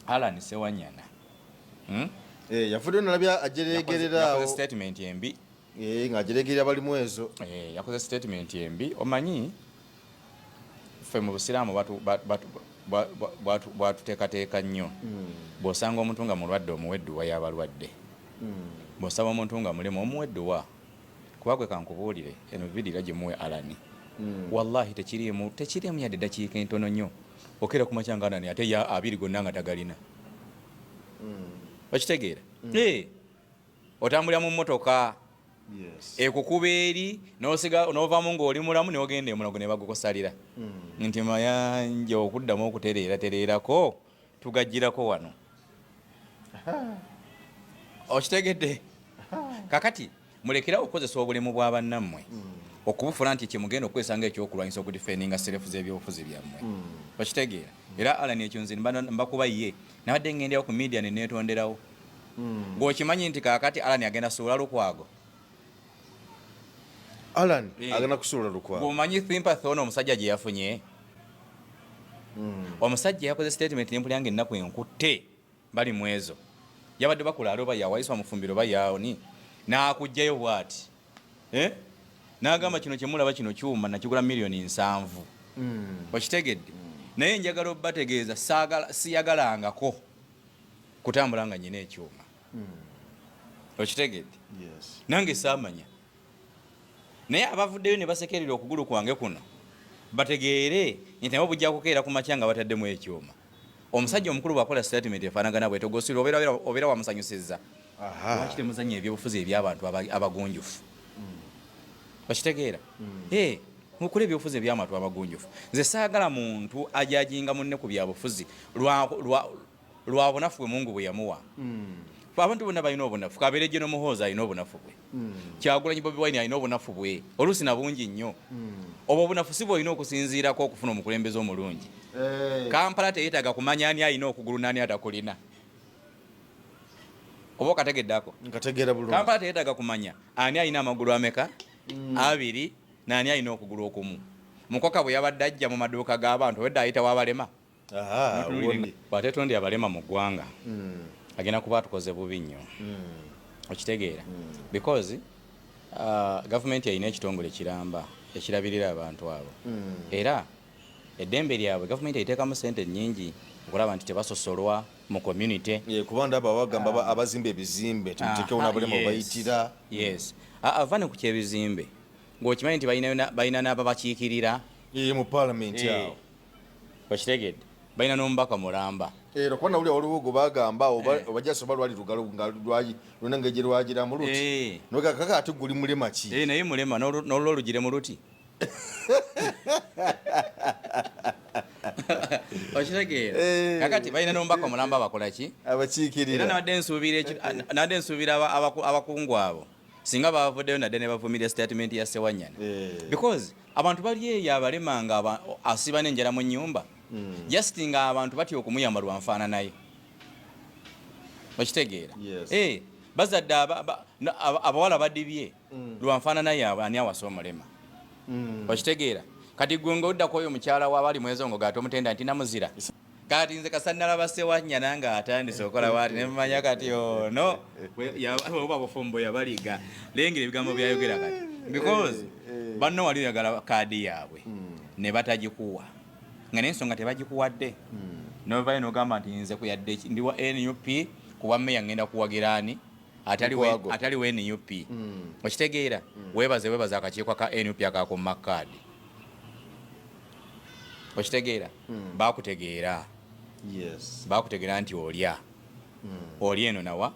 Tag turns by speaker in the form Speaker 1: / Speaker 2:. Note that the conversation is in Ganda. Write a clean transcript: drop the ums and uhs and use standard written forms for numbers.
Speaker 1: Alan Sewanyana
Speaker 2: yafudde nalabya ajeregerera
Speaker 1: statement embi
Speaker 2: ng'ajeregerera balimu ezo
Speaker 1: yakoze statement embi omanyi ffe mu busiraamu bwatuteekateeka nnyo bw'osanga omuntu nga mulwadde omuwedduwa y'abalwadde bw'osaba omuntu nga mulema omuwedduwa kuba gwe kankubuulire eno vidira gimuwe Alani wallahi tekirimu yadde eddakiika entono nnyo okera ku makyanga Alani ate ya abiri gonna nga tagalina okitegeera otambulira mu mmotoka ekukuba eri n'ovaamu ng'oli mulamu n'ogenda emunago ne bagukusalira nti mayanja okuddamu okutereerako tugajjirako wano okitegedde kakati mulekera okukozesa obulemu bwa bannammwe okubufula nti kyemugenda okwesanga ekyokulwanyisa okudifendinga serefu z'ebyobufuzi byammwe okitegeera era Alani ekyo nze mbakuba ye nabadde ngenderawo ku media neneetonderawo ng'okimanyi nti kakati Alani agenda suula Lukwago
Speaker 2: Alan agenda kusuula Lukwago
Speaker 1: omanyi sympathy ono omusajja gye yafunye omusajja yakoze statement nempulira nga ennaku enkutte bali mu ezo yabadde bakula aloba yawayiswa mufumbiro bayawoni n'akugjayo bwati n'agamba kino kyemulaba kino kyuma nakigula $7,000,000 okitegedde naye njagala obbategeeza siyagalangako kutambula nga nyina ekyuma okitegedde nange saamanya naye abavuddeyo ne basekerera okugulu kwange kuno bategeere nti nabo bujja kukeera ku makya nga bataddemu ekyuma omusajja omukulu bwakola statement efaanagana bwe togosirwa obeera wamusanyusizza lwaki temuzanya ebyobufuzi eby'abantu abagunjufu okitegeera mukula ebyobufuzi eby'abantu abagunjufu nze saagala muntu ajajinga munne ku byabufuzi lwa bunafu bwe Mungu bwe yamuwa abantu bonna balina obunafu kabeere gye n'omuhoozi alina obunafu bwe Kyagulanyi Bobi Wine alina obunafu bwe oluusi na bungi nnyo obwo obunafu si bwolina okusinziirako okufuna omukulembeze omulungi Kampala teyeetaaga kumanya ani alina okugulu n'ani atakulina oba okategeddako Kampala teyeetaaga kumanya ani alina amagulu ameka abiri n'ani alina okugulu okumu mukoka bwe yabadde ajja mu maduuka g'abantu wedde ayitawo abalema bwatetundi abalema mu ggwanga agenda kuba tukoze bubi nnyo okitegeera because gavumenti yalina ekitongole kiramba ekirabirira abantu abo era eddembe lyabwe gavumenti yayiteekamu sente nnyingi okulaba nti tebasosolwa mu community
Speaker 2: kuba ndaba bagamba abazimba ebizimbe temuteekewo n'abalema bayitira
Speaker 1: avane ku kyebizimbe ng'okimanyi nti balina n'ababakiikirira
Speaker 2: mu palamenti awo
Speaker 1: okitegedde balina n'omubaka mulamba
Speaker 2: kuba nawulira waliwo gwe bagamba obajjasoba lwali lugalo lwonna ng'egye lwagiramu luti nogakaka ate guli mulema ki
Speaker 1: naye mulema n'olwo olugire mu luti okitegeera kakati balina n'omubaka mulamba bakola ki
Speaker 2: abakiikirira
Speaker 1: nadde nsuubira abakungu abo singa bavuddeyo nadde ne bavumira statement ya Sewanyana because abantu bali eyo abalema nga asiba n'enjala mu nnyumba just nga abantu batya okumuyamba lwanfaana naye okitegeera bazadde abawala badibye lwanfaana naye ani awasa omulema okitegeera kati gwe ng'oddako oyo mukyala wabali mwezo ngo gaate omutenda nti namuzira kati nze kasannalaba Sewanyana nga atandise okola waati nemumanya kati ono oba bufumbo yabaliga lengera ebigambo byayogera kati because banno wali oyagala kaadi yaabwe ne batagikuwa nga n'ensonga tebagikuwadde novayo n'ogamba nti nze kuyadde ndi wa NUP kuba mmeya ngenda kuwagira ani atali wa NUP okitegeera weebaze akakiiko ka NUP akakumma kaadi okitegeera bakutegeera nti olya eno nawa